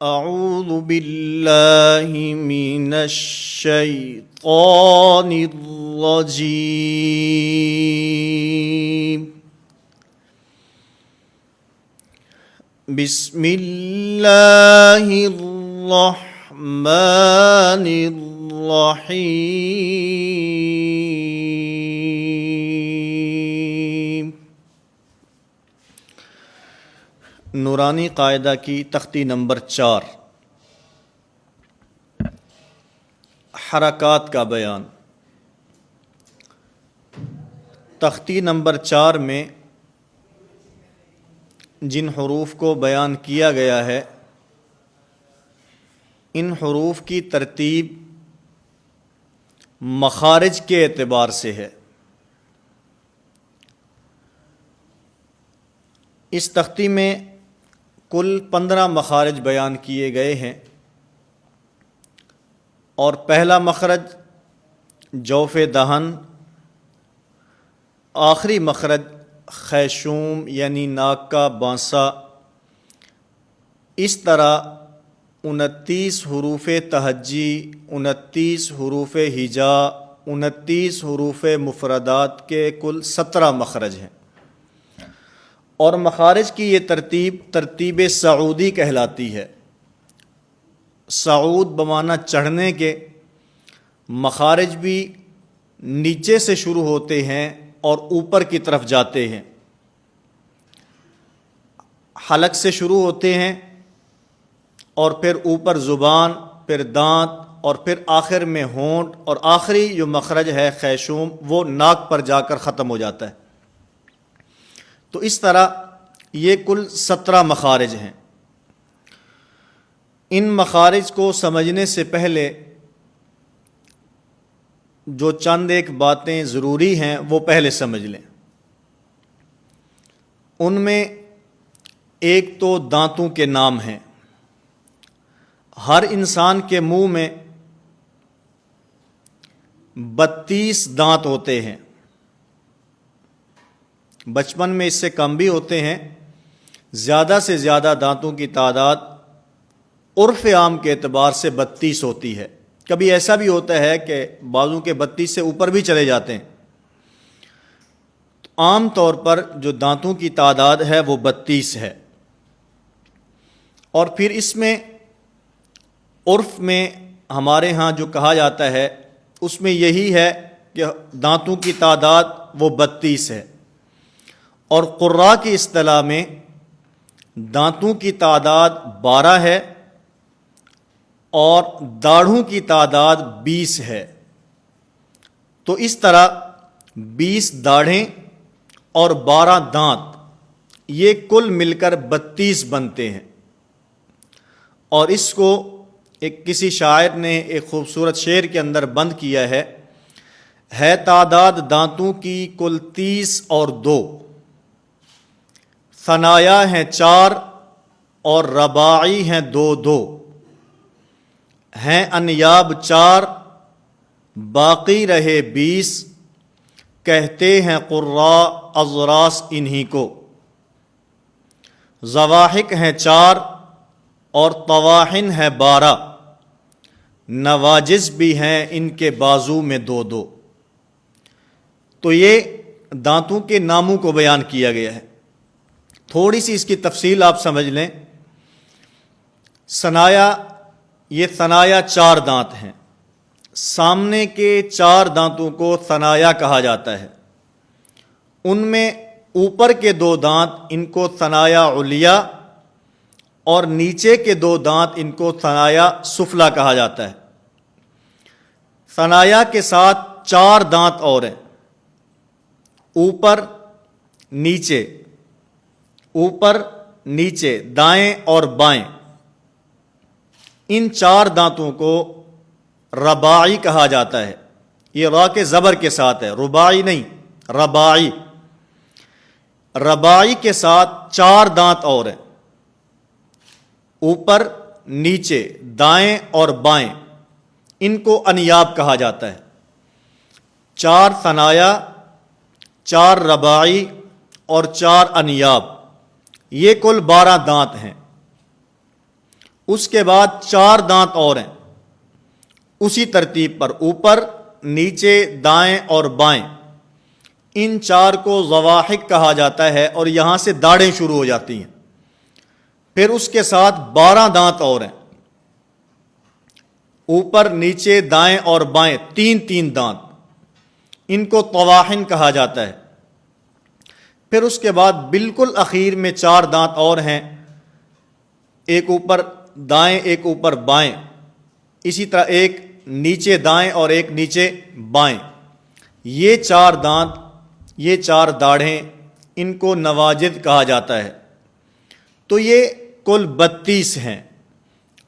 اعوذ باللہ من الشیطان الرجیم بسم اللہ الرحمن الرحیم۔ نورانی قاعدہ کی تختی نمبر 4، حرکات کا بیان۔ تختی نمبر 4 میں جن حروف کو بیان کیا گیا ہے، ان حروف کی ترتیب مخارج کے اعتبار سے ہے۔ اس تختی میں کل 15 مخارج بیان کیے گئے ہیں، اور پہلا مخرج جوف دہن، آخری مخرج خیشوم یعنی ناک کا بانسا، اس طرح 29 حروف تہجی، 29 حروف ہجا، 29 حروف مفردات کے کل 17 مخرج ہیں۔ اور مخارج کی یہ ترتیب صعودی کہلاتی ہے۔ صعود بمعنی چڑھنے کے، مخارج بھی نیچے سے شروع ہوتے ہیں اور اوپر کی طرف جاتے ہیں۔ حلق سے شروع ہوتے ہیں اور پھر اوپر زبان، پھر دانت، اور پھر آخر میں ہونٹ، اور آخری جو مخرج ہے خیشوم وہ ناک پر جا کر ختم ہو جاتا ہے۔ تو اس طرح یہ کل 17 مخارج ہیں۔ ان مخارج کو سمجھنے سے پہلے جو چند ایک باتیں ضروری ہیں وہ پہلے سمجھ لیں۔ ان میں ایک تو دانتوں کے نام ہیں۔ ہر انسان کے منہ میں 32 دانت ہوتے ہیں۔ بچپن میں اس سے کم بھی ہوتے ہیں۔ زیادہ سے زیادہ دانتوں کی تعداد عرف عام کے اعتبار سے 32 ہوتی ہے۔ کبھی ایسا بھی ہوتا ہے کہ بعضوں کے 32 سے اوپر بھی چلے جاتے ہیں۔ تو عام طور پر جو دانتوں کی تعداد ہے وہ 32 ہے۔ اور پھر اس میں عرف میں ہمارے ہاں جو کہا جاتا ہے اس میں یہی ہے کہ دانتوں کی تعداد وہ 32 ہے۔ اور قراء کی اصطلاح میں دانتوں کی تعداد 12 ہے اور داڑھوں کی تعداد 20 ہے۔ تو اس طرح 20 داڑھیں اور 12 دانت، یہ کل مل کر 32 بنتے ہیں۔ اور اس کو کسی شاعر نے ایک خوبصورت شعر کے اندر بند کیا ہے تعداد دانتوں کی کل 30 اور 2، ثنایا ہیں 4 اور رباعی ہیں 2 ہیں انیاب 4 باقی رہے 20، کہتے ہیں قراء اضراس انہی کو، ضواحک ہیں 4 اور طواحن ہیں 12، نواجز بھی ہیں ان کے بازو میں 2 تو یہ دانتوں کے ناموں کو بیان کیا گیا ہے۔ تھوڑی سی اس کی تفصیل آپ سمجھ لیں۔ یہ ثنایا 4 دانت ہیں۔ سامنے کے 4 دانتوں کو ثنایا کہا جاتا ہے۔ ان میں اوپر کے 2 دانت ان کو ثنایا علیا، اور نیچے کے 2 دانت ان کو ثنایا سفلا کہا جاتا ہے۔ ثنایا کے ساتھ 4 دانت اور ہیں، اوپر نیچے دائیں اور بائیں۔ ان 4 دانتوں کو رباعی کہا جاتا ہے۔ یہ را کے زبر کے ساتھ ہے، رباعی نہیں، رباعی۔ رباعی کے ساتھ 4 دانت اور ہیں، اوپر نیچے دائیں اور بائیں۔ ان کو انیاب کہا جاتا ہے۔ 4 ثنایا، 4 رباعی اور 4 انیاب، یہ کل 12 دانت ہیں۔ اس کے بعد 4 دانت اور ہیں اسی ترتیب پر، اوپر، نیچے، دائیں اور بائیں، ان 4 کو ضواحک کہا جاتا ہے، اور یہاں سے داڑیں شروع ہو جاتی ہیں۔ پھر اس کے ساتھ 12 دانت اور ہیں، اوپر، نیچے، دائیں اور بائیں، 3 دانت، ان کو طواحن کہا جاتا ہے۔ پھر اس کے بعد بالکل اخیر میں 4 دانت اور ہیں، ایک اوپر دائیں، ایک اوپر بائیں، اسی طرح ایک نیچے دائیں اور ایک نیچے بائیں۔ یہ 4 دانت، یہ 4 داڑھیں، ان کو نواجذ کہا جاتا ہے۔ تو یہ کل 32 ہیں،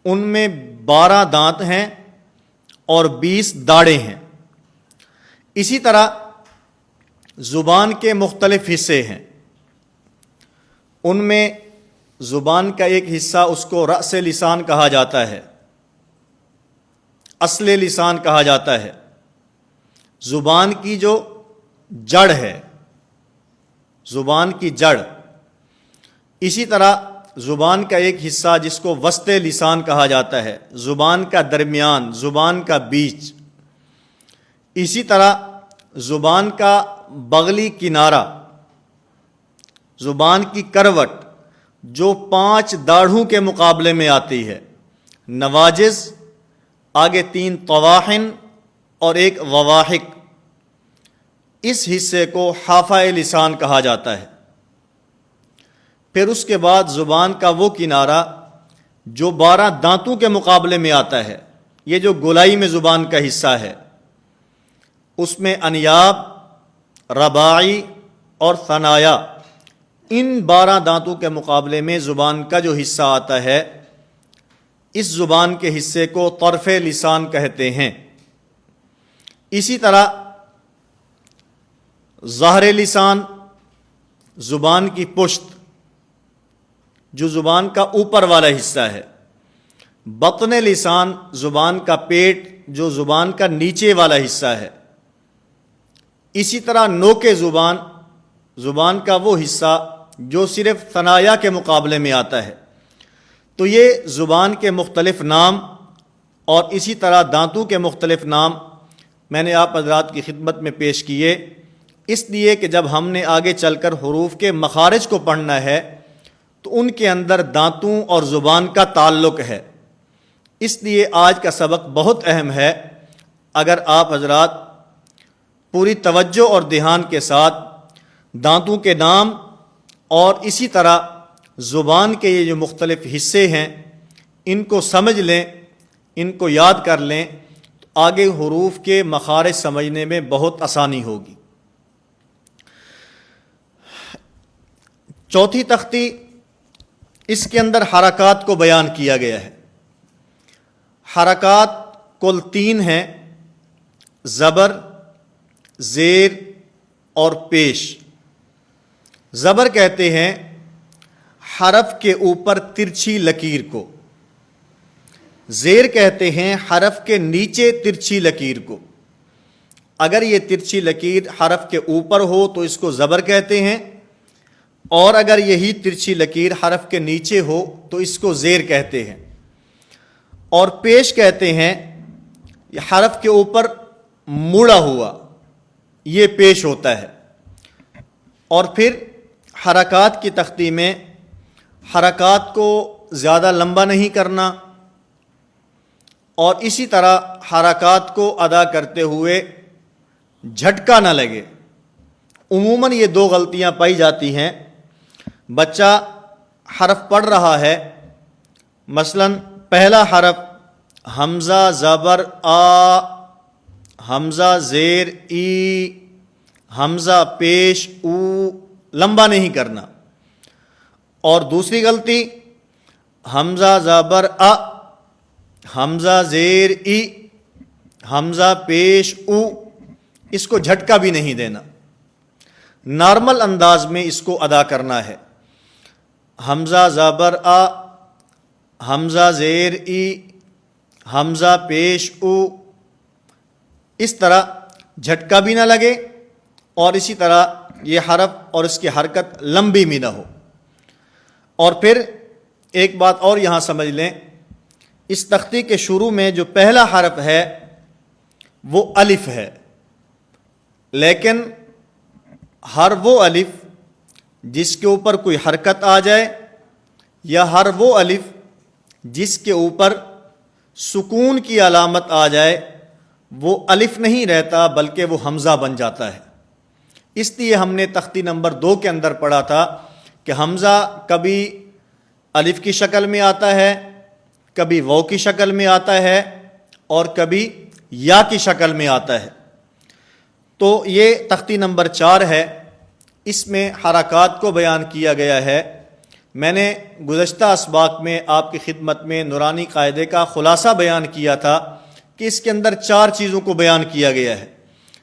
ان میں 12 دانت ہیں اور 20 داڑیں ہیں۔ اسی طرح زبان کے مختلف حصے ہیں، ان میں زبان کا ایک حصہ، اس کو رأس لسان کہا جاتا ہے، اصل لسان کہا جاتا ہے، زبان کی جو جڑ ہے، زبان کی جڑ۔ اسی طرح زبان کا ایک حصہ جس کو وسط لسان کہا جاتا ہے، زبان کا درمیان، زبان کا بیچ۔ اسی طرح زبان کا بغلی کنارہ، زبان کی کروٹ جو 5 داڑھوں کے مقابلے میں آتی ہے، نواجذ، آگے 3 طواحن اور ایک ضواحک، اس حصے کو حافہ لسان کہا جاتا ہے۔ پھر اس کے بعد زبان کا وہ کنارہ جو 12 دانتوں کے مقابلے میں آتا ہے، یہ جو گولائی میں زبان کا حصہ ہے، اس میں انیاب، رباعی اور ثنایا، ان 12 دانتوں کے مقابلے میں زبان کا جو حصہ آتا ہے، اس زبان کے حصے کو طرف لسان کہتے ہیں۔ اسی طرح ظہر لسان، زبان کی پشت جو زبان کا اوپر والا حصہ ہے، بطن لسان، زبان کا پیٹ جو زبان کا نیچے والا حصہ ہے۔ اسی طرح نوک زبان، زبان کا وہ حصہ جو صرف ثنایا کے مقابلے میں آتا ہے۔ تو یہ زبان کے مختلف نام اور اسی طرح دانتوں کے مختلف نام میں نے آپ حضرات کی خدمت میں پیش کیے، اس لیے کہ جب ہم نے آگے چل کر حروف کے مخارج کو پڑھنا ہے تو ان کے اندر دانتوں اور زبان کا تعلق ہے۔ اس لیے آج کا سبق بہت اہم ہے۔ اگر آپ حضرات پوری توجہ اور دھیان کے ساتھ دانتوں کے نام اور اسی طرح زبان کے یہ جو مختلف حصے ہیں ان کو سمجھ لیں، ان کو یاد کر لیں، تو آگے حروف کے مخارج سمجھنے میں بہت آسانی ہوگی۔ چوتھی تختی، اس کے اندر حرکات کو بیان کیا گیا ہے۔ حرکات کل 3 ہیں، زبر، زیر اور پیش۔ زبر کہتے ہیں حرف کے اوپر ترچھی لکیر کو، زیر کہتے ہیں حرف کے نیچے ترچھی لکیر کو۔ اگر یہ ترچھی لکیر حرف کے اوپر ہو تو اس کو زبر کہتے ہیں، اور اگر یہی ترچھی لکیر حرف کے نیچے ہو تو اس کو زیر کہتے ہیں۔ اور پیش کہتے ہیں یہ حرف کے اوپر مڑا ہوا، یہ پیش ہوتا ہے۔ اور پھر حرکات کی تختی میں حرکات کو زیادہ لمبا نہیں کرنا، اور اسی طرح حرکات کو ادا کرتے ہوئے جھٹکا نہ لگے۔ عموماً یہ 2 غلطیاں پائی جاتی ہیں۔ بچہ حرف پڑھ رہا ہے، مثلا پہلا حرف حمزہ زبر آ، حمزہ زیر ای، حمزہ پیش او، لمبا نہیں کرنا۔ اور دوسری غلطی حمزہ زبر ا، حمزہ زیر ای، حمزہ پیش او، اس کو جھٹکا بھی نہیں دینا، نارمل انداز میں اس کو ادا کرنا ہے۔ حمزہ زبر آ، حمزہ زیر ای، حمزہ پیش او، اس طرح جھٹکا بھی نہ لگے، اور اسی طرح یہ حرف اور اس کی حرکت لمبی بھی نہ ہو۔ اور پھر ایک بات اور یہاں سمجھ لیں اس تختی کے شروع میں جو پہلا حرف ہے وہ الف ہے، لیکن ہر وہ الف جس کے اوپر کوئی حرکت آ جائے یا ہر وہ الف جس کے اوپر سکون کی علامت آ جائے وہ الف نہیں رہتا بلکہ وہ حمزہ بن جاتا ہے۔ اس لیے ہم نے تختی نمبر 2 کے اندر پڑھا تھا کہ حمزہ کبھی الف کی شکل میں آتا ہے، کبھی واو کی شکل میں آتا ہے اور کبھی یا کی شکل میں آتا ہے۔ تو یہ تختی نمبر 4 ہے، اس میں حرکات کو بیان کیا گیا ہے۔ میں نے گزشتہ اسباق میں آپ کی خدمت میں نورانی قاعدے کا خلاصہ بیان کیا تھا کہ اس کے اندر 4 چیزوں کو بیان کیا گیا ہے۔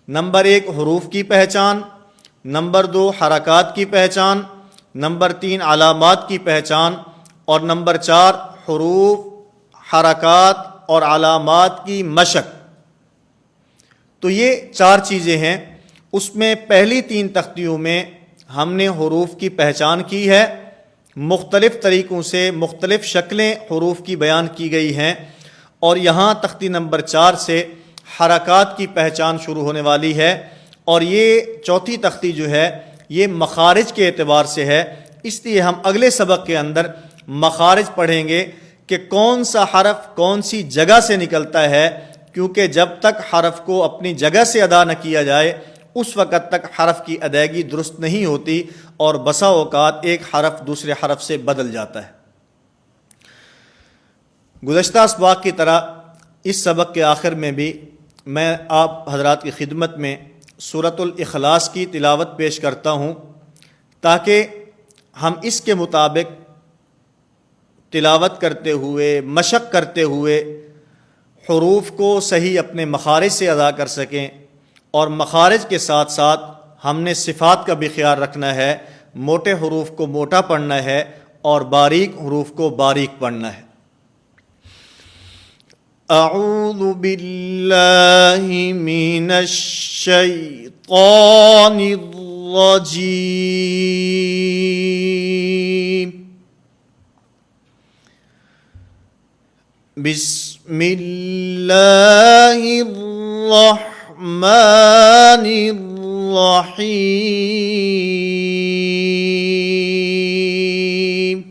نمبر 1 حروف کی پہچان، نمبر 2 حرکات کی پہچان، نمبر 3 علامات کی پہچان اور نمبر 4 حروف، حرکات اور علامات کی مشق۔ تو یہ 4 چیزیں ہیں۔ اس میں پہلی 3 تختیوں میں ہم نے حروف کی پہچان کی ہے، مختلف طریقوں سے مختلف شکلیں حروف کی بیان کی گئی ہیں، اور یہاں تختی نمبر 4 سے حرکات کی پہچان شروع ہونے والی ہے، اور یہ چوتھی تختی جو ہے یہ مخارج کے اعتبار سے ہے۔ اس لیے ہم اگلے سبق کے اندر مخارج پڑھیں گے کہ کون سا حرف کون سی جگہ سے نکلتا ہے، کیونکہ جب تک حرف کو اپنی جگہ سے ادا نہ کیا جائے اس وقت تک حرف کی ادائیگی درست نہیں ہوتی، اور بسا اوقات ایک حرف دوسرے حرف سے بدل جاتا ہے۔ گزشتہ اسباق کی طرح اس سبق کے آخر میں بھی میں آپ حضرات کی خدمت میں سورۃ الاخلاص کی تلاوت پیش کرتا ہوں، تاکہ ہم اس کے مطابق تلاوت کرتے ہوئے، مشق کرتے ہوئے حروف کو صحیح اپنے مخارج سے ادا کر سکیں، اور مخارج کے ساتھ ساتھ ہم نے صفات کا بھی خیال رکھنا ہے، موٹے حروف کو موٹا پڑھنا ہے اور باریک حروف کو باریک پڑھنا ہے۔ اعوذ باللہ من الشیطان الرجیم، بسم اللہ الرحمن الرحیم،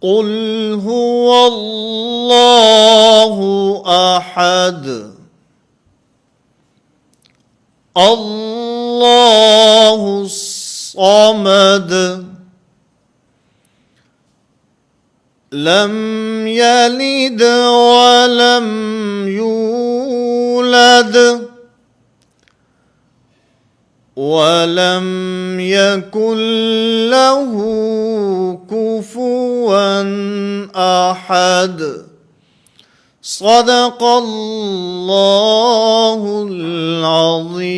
قل هو اللہ احد اللہ الصمد لم یلد ولم یولد ولم یکن له کفوا احد، صدق اللہ العظیم۔